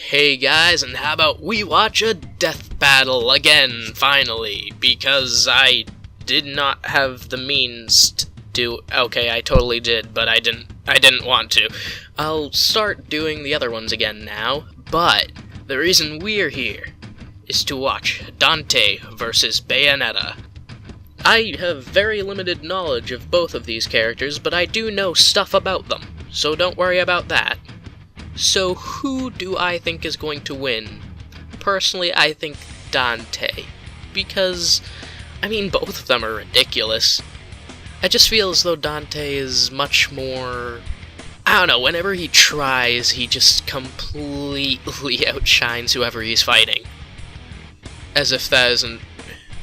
Hey guys, and how about we watch a death battle again, finally, because I did not have the means to do. Okay, I totally did, but I didn't want to. I'll start doing the other ones again now, but the reason we're here is to watch Dante versus Bayonetta. I have very limited knowledge of both of these characters, but I do know stuff about them, so don't worry about that. So who do I think is going to win? Personally, I think Dante, because, I mean, both of them are ridiculous. I just feel as though Dante is much more, I don't know, whenever he tries, he just completely outshines whoever he's fighting. As if that isn't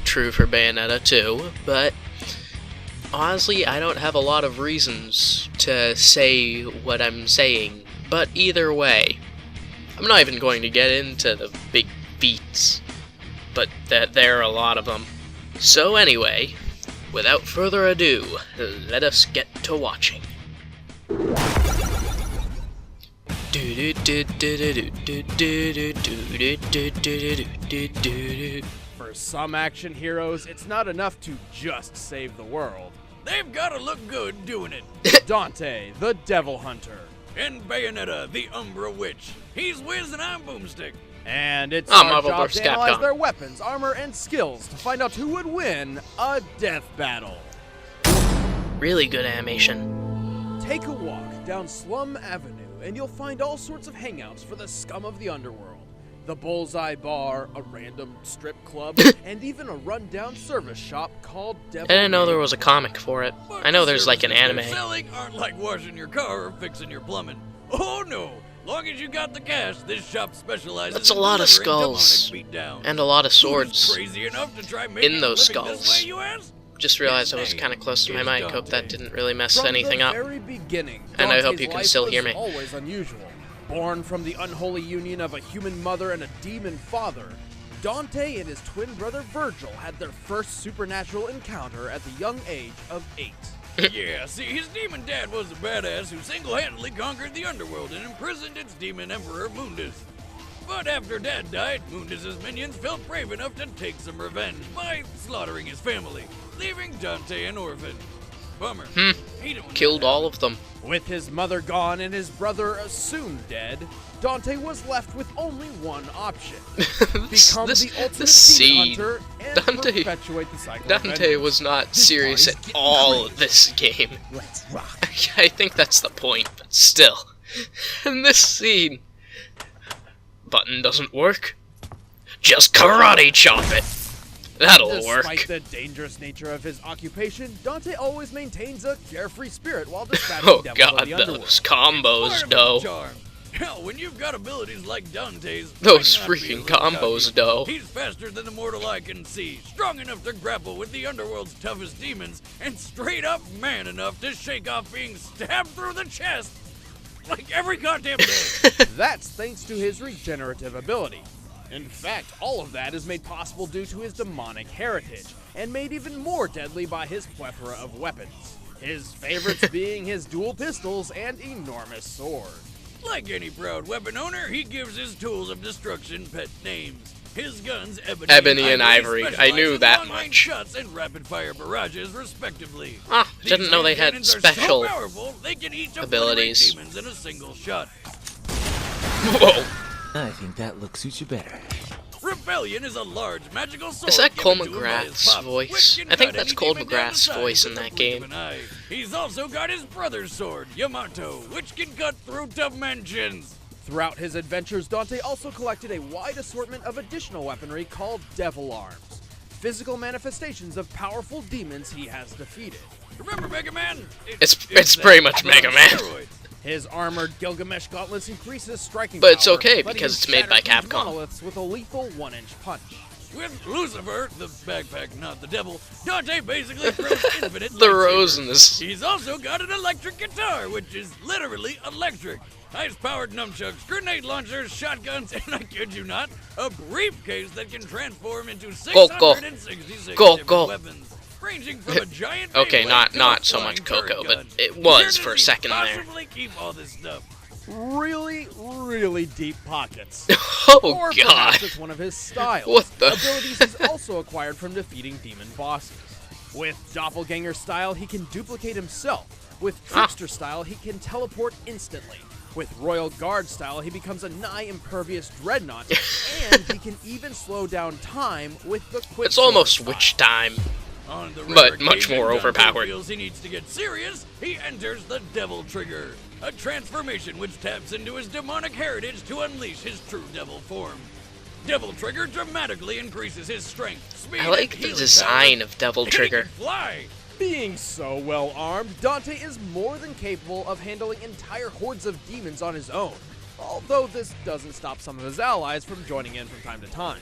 true for Bayonetta too, but honestly, I don't have a lot of reasons to say what I'm saying. But either way, I'm not even going to get into the big feats, but there are a lot of them. So anyway, without further ado, let us get to watching. For some action heroes, it's not enough to just save the world. They've gotta look good doing it. Dante, the Devil Hunter. And Bayonetta, the Umbra Witch. He's Wiz and I'm Boomstick. And it's Oh, our Marvel job vs. to analyze Capcom. their weapons, armor, and skills to find out who would win a death battle. Really good animation. Take a walk down Slum Avenue and you'll find all sorts of hangouts for the scum of the underworld. The Bullseye Bar, a random strip club, and even a rundown service shop called Devil I didn't know there May. was a comic for it. But I know the there's like an services anime. they're selling aren't like washing your car or fixing your plumbing. Oh no! Long as you got the cash, this shop specializes That's a in lot of delivering skulls. demonic beatdowns. And a lot of Who's swords. crazy enough to try making in those a living this skulls. way, you ask? Just realized I was kind of close to my mic. Hope that didn't really mess From anything the up. very beginning, And I hope Dante's you can life still was hear me. Always unusual. Born from the unholy union of a human mother and a demon father, Dante and his twin brother Virgil had their first supernatural encounter at the young age of 8. Yeah, see, his demon dad was a badass who single-handedly conquered the underworld and imprisoned its demon emperor, Mundus. But after Dad died, Mundus's minions felt brave enough to take some revenge by slaughtering his family, leaving Dante an orphan. Bummer. He don't Killed know all of them. With his mother gone and his brother soon dead, Dante was left with only one option. Become the ultimate this scene. demon hunter and Dante- perpetuate the cycle of Dante vengeance. was not serious at all this game. Let's rock. I think that's the point, but still. In this scene... Button doesn't work. Just karate chop it. That'll Despite work. the dangerous nature of his occupation, Dante always maintains a carefree spirit while dispatching Oh devils of god, the underworld. those combos, Part of though. his charm. Hell, when you've got abilities like Dante's, Those why not be a freaking little combos, cocky? though. He's faster than the mortal eye can see, strong enough to grapple with the underworld's toughest demons, and straight up man enough to shake off being stabbed through the chest like every goddamn day. That's thanks to his regenerative ability. In fact, all of that is made possible due to his demonic heritage, and made even more deadly by his plethora of weapons. His favorites being his dual pistols and enormous sword. Like any proud weapon owner, he gives his tools of destruction pet names. His guns, Ebony and Ivory. I specialize knew in that long-range much. shots and rapid-fire barrages, respectively. Ah, These didn't know they hand had cannons are special so powerful, they can each abilities. obliterate demons in a single shot. Whoa. I think that look suits you better. Rebellion is a large magical sword. Is that Cole given to him by his McGrath's pop, voice? which can I think cut that's any Cole demon down to McGrath's size voice with in the that blink game. of an eye. He's also got his brother's sword, Yamato, which can cut through dimensions. Throughout his adventures, Dante also collected a wide assortment of additional weaponry called Devil Arms, physical manifestations of powerful demons he has defeated. Remember Mega Man? It's that pretty much on Mega Man. steroids. His armored Gilgamesh gauntlets increase his striking But it's power, okay, letting because him it's made by shatter huge Capcom. monoliths with a lethal 1-inch punch. With Lucifer, the backpack, not the devil, Dante basically throws infinite The rose lightsabers. in this. He's also got an electric guitar, which is literally electric. Ice-powered nunchucks, grenade launchers, shotguns, and I kid you not, a briefcase that can transform into 666 Go. different weapons, ranging from a giant Okay, Beyblade to not a so flying much Coco, turret but gun. it Where was does for a he second there. possibly keep all this stuff? really, really deep pockets. Oh Or god. perhaps it's one of his styles. What the- Abilities he's also acquired from defeating demon bosses. With Doppelganger style, he can duplicate himself. With Trickster style, he can teleport instantly. With Royal Guard style, he becomes a nigh impervious dreadnought, and he can even slow down time with the Quicksilver It's almost style. witch time. On the rare But much occasion more Dante overpowered. feels he needs to get serious, he enters the Devil Trigger, a transformation which taps into his demonic heritage to unleash his true devil form. Devil Trigger dramatically increases his strength, speed, I like and the healing design powers, of Devil and he Trigger. can fly. Being so well armed, Dante is more than capable of handling entire hordes of demons on his own, although this doesn't stop some of his allies from joining in from time to time.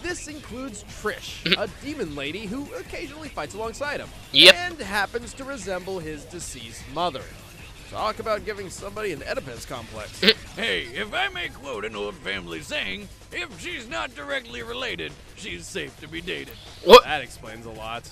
This includes Trish, a demon lady who occasionally fights alongside him, Yep. and happens to resemble his deceased mother. Talk about giving somebody an Oedipus complex. Hey, if I may quote an old family saying, if she's not directly related, she's safe to be dated. What? That explains a lot.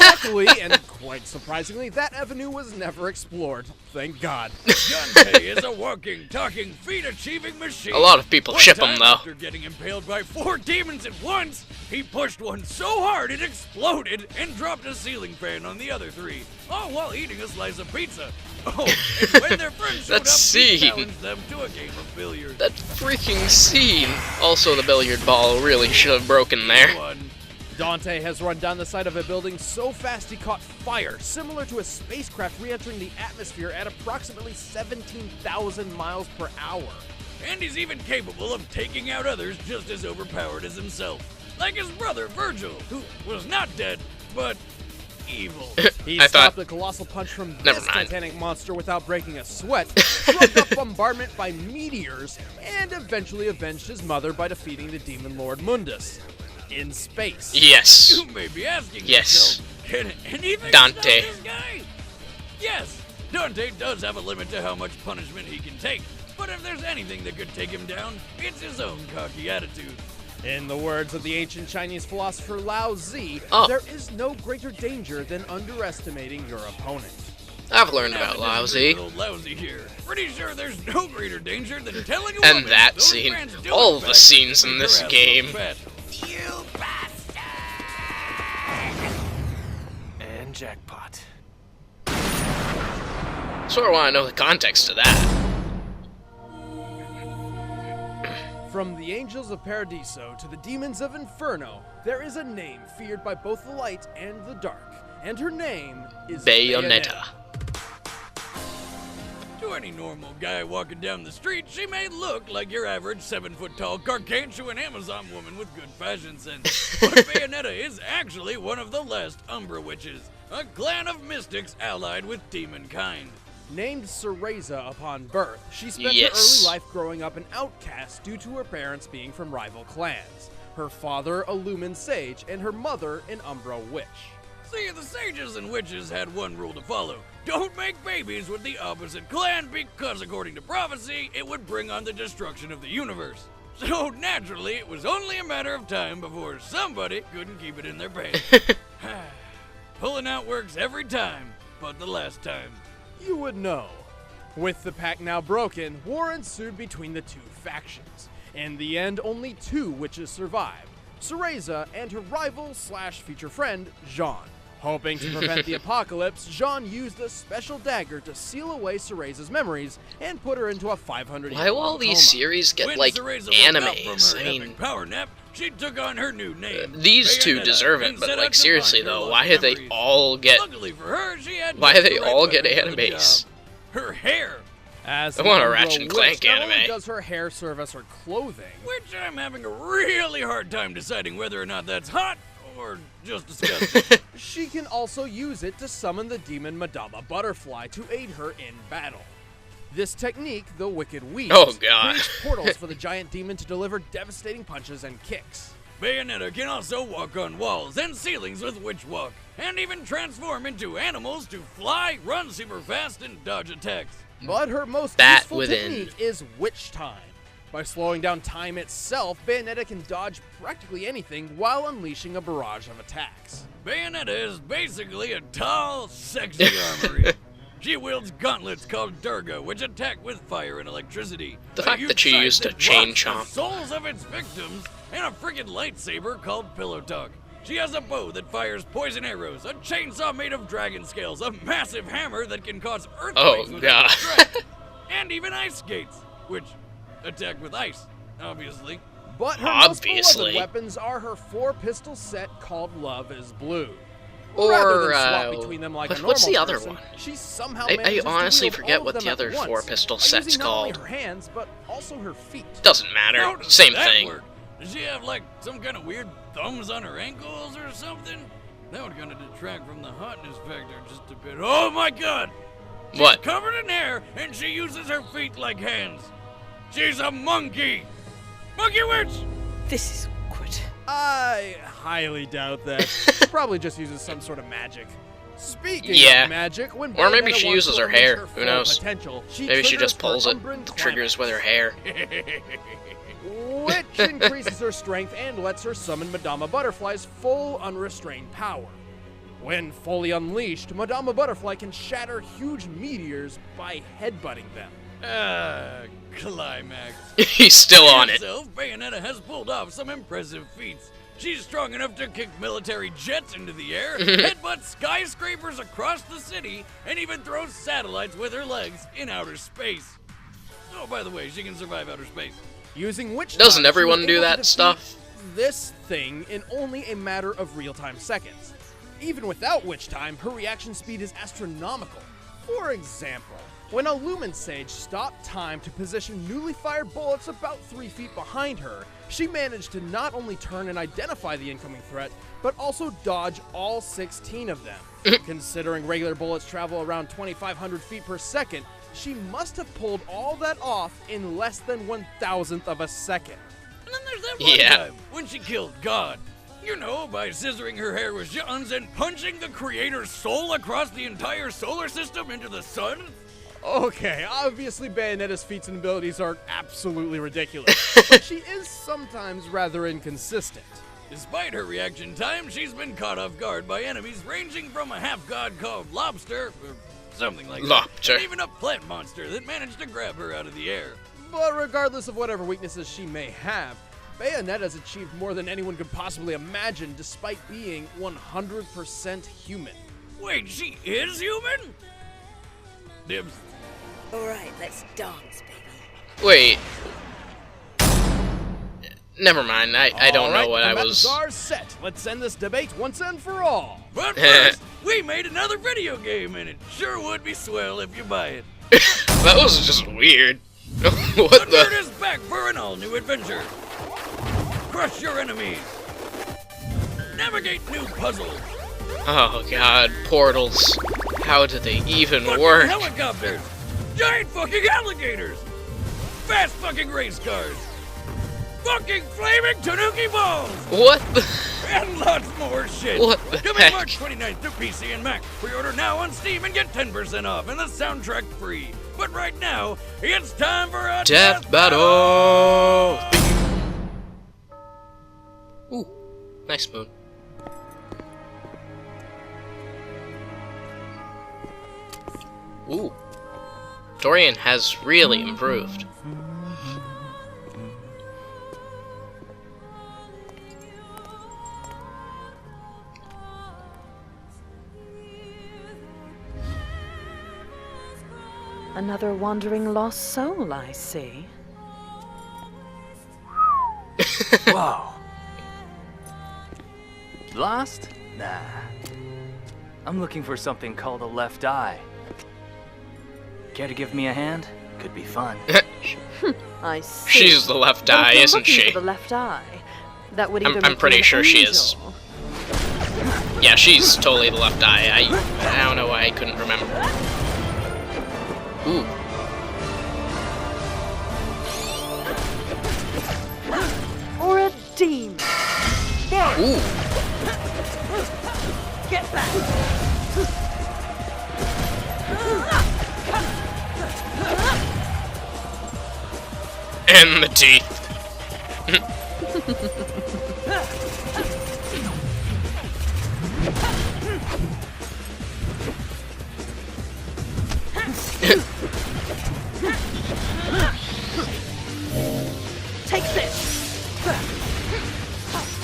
Luckily, and quite surprisingly, that avenue was never explored. Thank God. Dante is a walking, talking, feat-achieving machine. A lot of people One ship him, time, though. After getting impaled by 4 demons at once, he pushed one so hard it exploded and dropped a ceiling fan on the other 3, all while eating a slice of pizza. Oh, and when their friends showed That up, he scene. challenged them to a game of billiards. That freaking scene. Also, the billiard ball really should have broken there. One. Dante has run down the side of a building so fast he caught fire, similar to a spacecraft re-entering the atmosphere at approximately 17,000 miles per hour. And he's even capable of taking out others just as overpowered as himself. Like his brother, Virgil, who was not dead, but evil. He I stopped thought- a colossal punch from Never this mind. titanic monster without breaking a sweat, shrugged up bombardment by meteors, and eventually avenged his mother by defeating the demon lord Mundus. In space. Yes. You may be asking Yes. yourself, can anything Dante. stop this guy? Yes, Dante does have a limit to how much punishment he can take, but if there's anything that could take him down, it's his own cocky attitude. In the words of the ancient Chinese philosopher Lao Tzu, Oh. there is no greater danger than underestimating your opponent. I've learned Now about that there's Lousy. little Lousy here. Pretty sure there's no greater danger than telling a And woman that those scene. brands do All in the fact scenes in make this her ass game. look fat. And jackpot. Sort of want to know the context of that. From the angels of Paradiso to the demons of Inferno, there is a name feared by both the light and the dark, and her name is Bayonetta. To any normal guy walking down the street, she may look like your average 7-foot-tall gargantuan Amazon woman with good fashion sense. But Bayonetta is actually one of the last Umbra witches, a clan of mystics allied with demon kind. Named Cereza upon birth, she spent Yes. her early life growing up an outcast due to her parents being from rival clans. Her father, a Lumen Sage, and her mother, an Umbra Witch. See, the sages and witches had one rule to follow. Don't make babies with the opposite clan because, according to prophecy, it would bring on the destruction of the universe. So, naturally, it was only a matter of time before somebody couldn't keep it in their pants. Pulling out works every time, but the last time. You would know. With the pact now broken, war ensued between the two factions. In the end, only 2 witches survived, Cereza and her rival/future friend, Jean. Hoping to prevent the apocalypse, Jean used a special dagger to seal away Cereza's memories and put her into a 500 Why do all these series get, When like, Cereza woke up animes? from I her mean, epic power nap, she took on her new name. these two Bayonetta, deserve it, and but, set out like, to seriously, find her though, lost why do they memories. all get... Luckily for her, she had Why just do they the right all get weapon for the animes? job. Her hair, As I want a an Umbra Ratchet and witch, Clank not only anime. does her hair serve as her clothing, which I'm having a really hard time deciding whether or not that's hot or just disgusting. she can also use it to summon the demon Madama Butterfly to aid her in battle. This technique, the Wicked Weave, Oh, God. creates portals for the giant demon to deliver devastating punches and kicks. Bayonetta can also walk on walls and ceilings with Witch Walk, and even transform into animals to fly, run super fast, and dodge attacks. But her most Bat useful within. technique is Witch Time. By slowing down time itself, Bayonetta can dodge practically anything while unleashing a barrage of attacks. Bayonetta is basically a tall, sexy armory. She wields gauntlets called Durga, which attack with fire and electricity. The A fact huge that she scythe used a that chain rots the chomp. souls of its victims, and a friggin' lightsaber called Pillow Talk. She has a bow that fires poison arrows, a chainsaw made of dragon scales, a massive hammer that can cause earthquakes Oh, with God. a strike, and even ice skates, which attack with ice, obviously. But her most Obviously. beloved weapons are her 4-pistol set called Love is Blue. Or, Rather than swap between them like a normal what's the other person, one? she somehow I manages to honestly wield forget all what of the them at other once 4-pistol by set's using not called. only her hands, but also her feet. Doesn't How matter. does Same that thing. work? Does she have like some kind of weird thumbs on her ankles or something? That would kind of detract from the hotness factor just a bit. Oh my god! She's What? covered in hair and she uses her feet like hands. She's a monkey! Monkey witch! This is awkward. I highly doubt that. She probably just uses some sort of magic. Speaking Yeah. of magic, when Or maybe Bayonetta she wants uses to her unleash hair. her Who full knows? potential, she Maybe she triggers just her pulls it, Umbran triggers with her Climax, hair. which increases her strength and lets her summon Madama Butterfly's full unrestrained power. When fully unleashed, Madama Butterfly can shatter huge meteors by headbutting them. Climax. He's still on it. Herself, Bayonetta has pulled off some impressive feats. She's strong enough to kick military jets into the air, headbutt skyscrapers across the city, and even throw satellites with her legs in outer space. Oh, by the way, she can survive outer space. Using which Doesn't time, she everyone was do able to that defeat stuff? This thing in only a matter of real-time seconds. Even without which time, her reaction speed is astronomical. For example, when a Lumen Sage stopped time to position newly fired bullets about 3 feet behind her, she managed to not only turn and identify the incoming threat, but also dodge all 16 of them. Considering regular bullets travel around 2,500 feet per second, she must have pulled all that off in less than 1,000th of a second. And then there's that one Yeah. time when she killed God. You know, by scissoring her hair with guns and punching the creator's soul across the entire solar system into the sun? Okay, obviously Bayonetta's feats and abilities are absolutely ridiculous, but she is sometimes rather inconsistent. Despite her reaction time, she's been caught off guard by enemies ranging from a half-god called Lobster, or something like Lobster. that, and even a plant monster that managed to grab her out of the air. But regardless of whatever weaknesses she may have, Bayonetta's achieved more than anyone could possibly imagine despite being 100% human. Wait, she is human? Dibs. All right, let's dance, baby. Wait. Never mind. I don't know Alright, what I the was. methods are set. Let's end this debate once and for all. But first, we made another video game, and it sure would be swell if you buy it. That was just weird. The What nerd the? is back for an all-new adventure. Crush your enemies. Navigate new puzzles. Oh god, portals. How do they even Fucking work? helicopters. Giant fucking alligators. Fast fucking race cars. Fucking flaming tanuki balls. What the? And lots more shit. What the Coming heck? March 29th to PC and Mac. Pre-order now on Steam and get 10% off and the soundtrack free. But right now, it's time for a Death battle! Ooh, nice moon. Ooh. Dorian has really improved. Another wandering lost soul, I see. Whoa. Lost? Nah. I'm looking for something called a left eye. Care to give me a hand? Could be fun. I see. She's the left Well, if eye, you're isn't looking she? for the left eye, that would I'm- either I'm make pretty you an sure she is. angel. Yeah, she's totally the left eye. I don't know why I couldn't remember. Ooh. Or a demon. Ooh. Get back! And the teeth. Take this.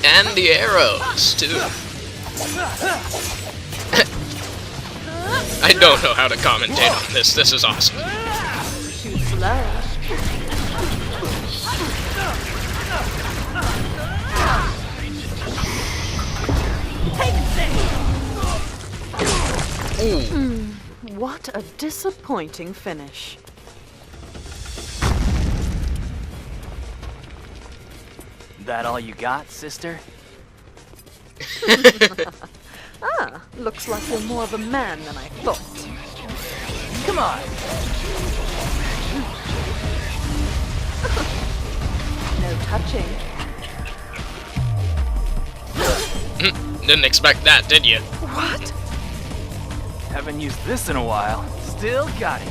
And the arrows, too. I don't know how to commentate on this. This is awesome. Too slow. Ooh. What a disappointing finish. That all you got, sister? Ah, looks like you're more of a man than I thought. Come on! No touching. Didn't expect that, did you? What? Haven't used this in a while. Still got it.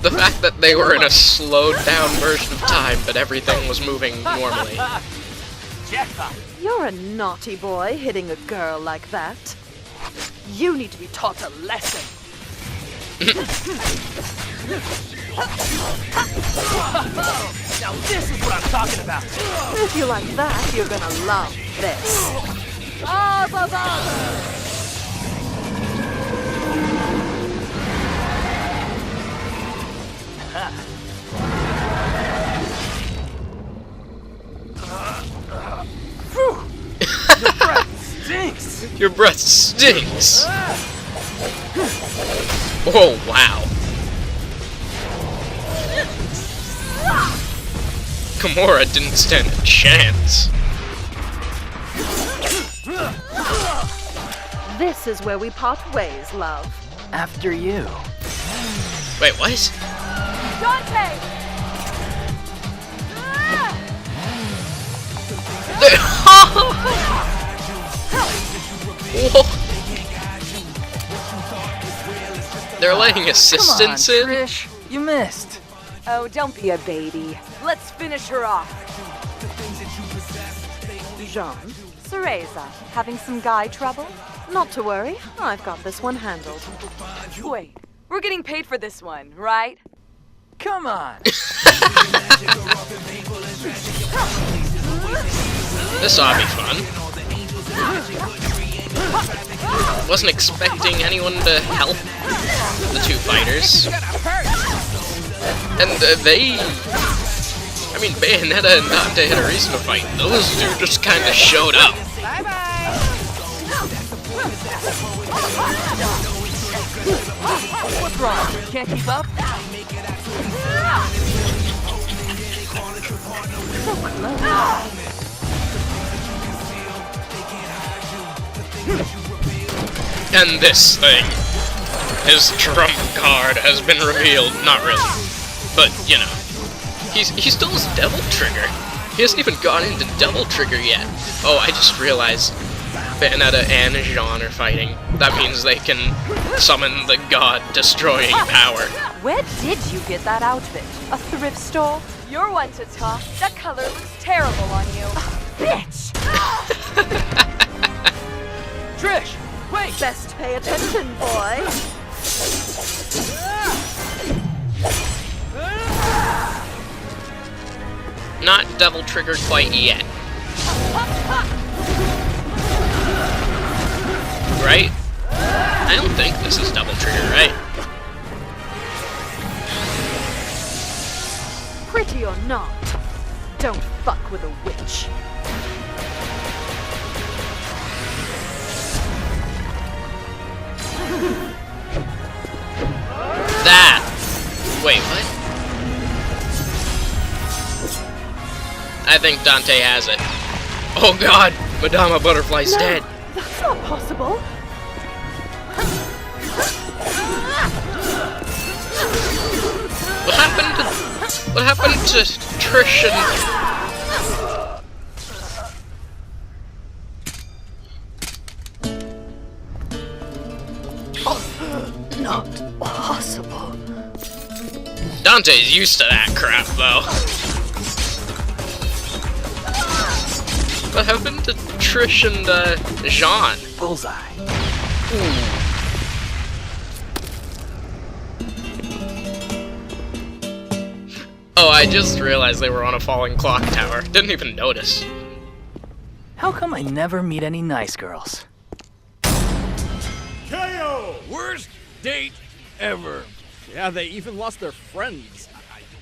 The fact that they were in a slowed down version of time, but everything was moving normally. Jackpot! You're a naughty boy hitting a girl like that. You need to be taught a lesson. Now this is what I'm talking about! If you like that, you're gonna love this. Stinks! Your breath stinks! Oh, wow. Gamora didn't stand a chance. This is where we part ways, love. After you. Wait, what? Dante! They're letting assistance Come on, in? Trish. You missed. Oh, don't be a baby. Let's finish her off. Jean? Cereza, having some guy trouble? Not to worry. I've got this one handled. Wait, we're getting paid for this one, right? Come on! This ought to be fun. Wasn't expecting anyone to help the two fighters. And they... I mean, Bayonetta and Dante had a reason to fight. Those two just kind of showed up. What's wrong? Can't keep up? And this thing. His trump card has been revealed. Not really. But, you know. He still has Devil Trigger. He hasn't even gone into Devil Trigger yet. Oh, I just realized Bayonetta and Jean are fighting. That means they can summon the god-destroying power. Where did you get that outfit? A thrift store? You're one to talk. That color looks terrible on you. Bitch! Trish! Wait! Best pay attention, boy. Not Devil Trigger quite yet. Right? I don't think this is Devil Trigger, right? Pretty or not, don't fuck with a witch. That! Wait, what? I think Dante has it. Oh god! Madama Butterfly's No, dead. that's not possible. What happened to Trish and... Not possible. Dante's used to that crap, though. What happened to Trish and, Jean? Bullseye. Oh, I just realized they were on a falling clock tower. Didn't even notice. How come I never meet any nice girls? KO! Worst date ever. Yeah, they even lost their friends.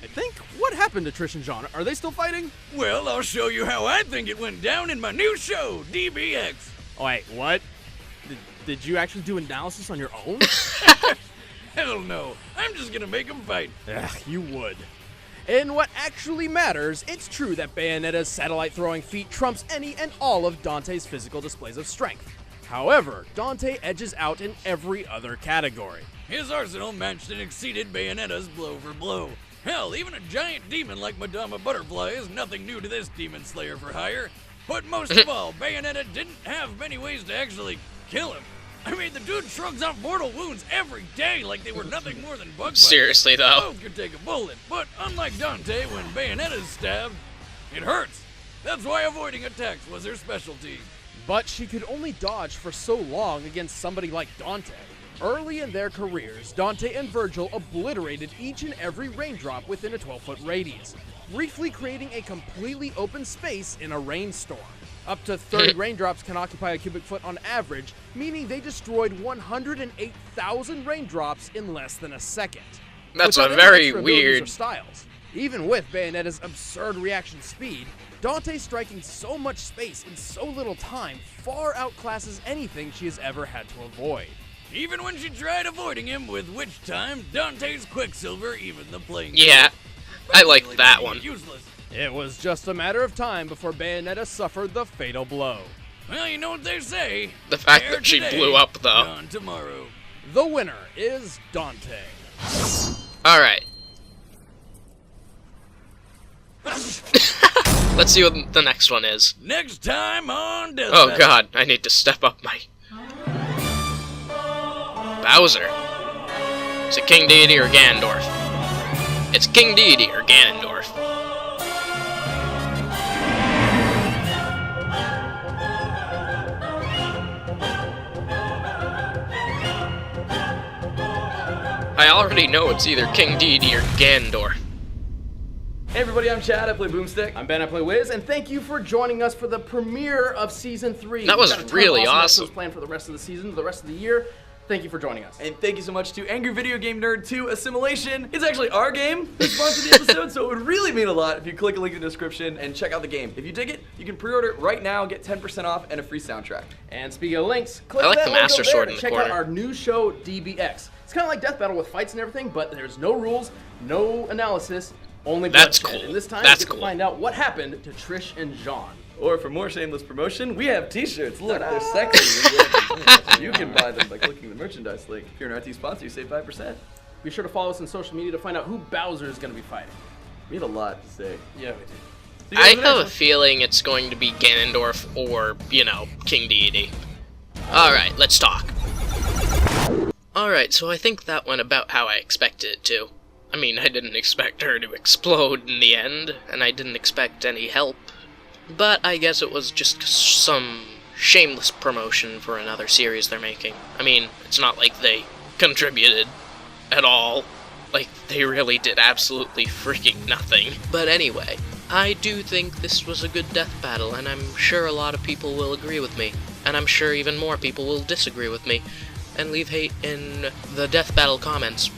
I think. What happened to Trish and John? Are they still fighting? Well, I'll show you how I think it went down in my new show, DBX. Oh, wait, what? Did you actually do analysis on your own? Hell no. I'm just gonna make them fight. Ugh, you would. In what actually matters, it's true that Bayonetta's satellite throwing feat trumps any and all of Dante's physical displays of strength. However, Dante edges out in every other category. His arsenal matched and exceeded Bayonetta's blow for blow. Hell, even a giant demon like Madama Butterfly is nothing new to this demon slayer for hire. But most of all, Bayonetta didn't have many ways to actually kill him. I mean, the dude shrugs off mortal wounds every day like they were nothing more than bug bites. Seriously, though. Both could take a bullet, but unlike Dante, when Bayonetta's stabbed, it hurts. That's why avoiding attacks was her specialty. But she could only dodge for so long against somebody like Dante. Early in their careers, Dante and Virgil obliterated each and every raindrop within a 12-foot radius, briefly creating a completely open space in a rainstorm. Up to 30 raindrops can occupy a cubic foot on average, meaning they destroyed 108,000 raindrops in less than a second. That's Without a any very extra abilities or weird... styles. Even with Bayonetta's absurd reaction speed, Dante striking so much space in so little time far outclasses anything she has ever had to avoid. Even when she tried avoiding him, with which time Dante's Quicksilver evened the playing Yeah, field. I like Basically that making one. it useless. It was just a matter of time before Bayonetta suffered the fatal blow. Well, you know what they say. The fact Fair that she today, blew up, though. gone tomorrow. The winner is Dante. Alright. Let's see what the next one is. Next time on Death Oh Battle. god, I need to step up my... Bowser. Is it King Deity or Ganondorf? It's King Deity or Ganondorf. I already know it's either King Deity or Ganondorf. Hey everybody, I'm Chad, I play Boomstick. I'm Ben, I play Wiz, and thank you for joining us for the premiere of Season 3. That was We've got a ton really of awesome. episodes planned for the rest of the season, the rest of the year. Thank you for joining us. And thank you so much to Angry Video Game Nerd 2 Assimilation. It's actually our game that sponsored the episode, so it would really mean a lot if you click a link in the description and check out the game. If you dig it, you can pre-order it right now, get 10% off, and a free soundtrack. And speaking of links, click I like that the link Master over there Sword to in the check corner. out our new show, DBX. It's kind of like Death Battle with fights and everything, but there's no rules, no analysis, only That's bloodshed. cool. And this time, That's we get cool. to find out what happened to Trish and John. Or for more shameless promotion, we have t-shirts. Look, they're sexy. You can buy them by clicking the merchandise link. If you're an RT sponsor, you save 5%. Be sure to follow us on social media to find out who Bowser is going to be fighting. We have a lot to say. Yeah, we do. See you I guys in the next have a one. feeling it's going to be Ganondorf or, you know, King Deity. Alright, let's talk. Alright, so I think that went about how I expected it to. I mean, I didn't expect her to explode in the end, and I didn't expect any help. But I guess it was just some shameless promotion for another series they're making. I mean, it's not like they contributed at all. Like, they really did absolutely freaking nothing. But anyway, I do think this was a good death battle, and I'm sure a lot of people will agree with me. And I'm sure even more people will disagree with me, and leave hate in the death battle comments.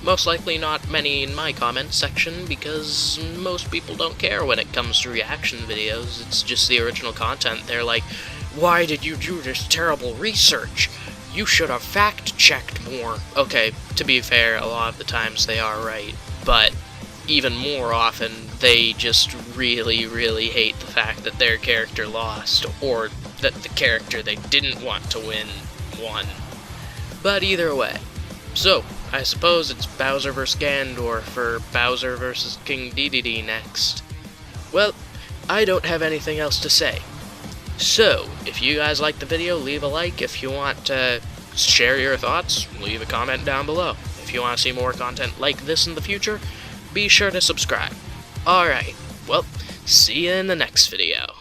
Most likely not many in my comment section, because most people don't care when it comes to reaction videos. It's just the original content. They're like, why did you do this terrible research? You should have fact-checked more. Okay, to be fair, a lot of the times they are right, but even more often, they just really, really hate the fact that their character lost, or that the character they didn't want to win won. But either way. So, I suppose it's Bowser vs. Ganondorf or Bowser vs. King Dedede next. Well, I don't have anything else to say. So, if you guys liked the video, leave a like. If you want to share your thoughts, leave a comment down below. If you want to see more content like this in the future, be sure to subscribe. Alright, well, see you in the next video.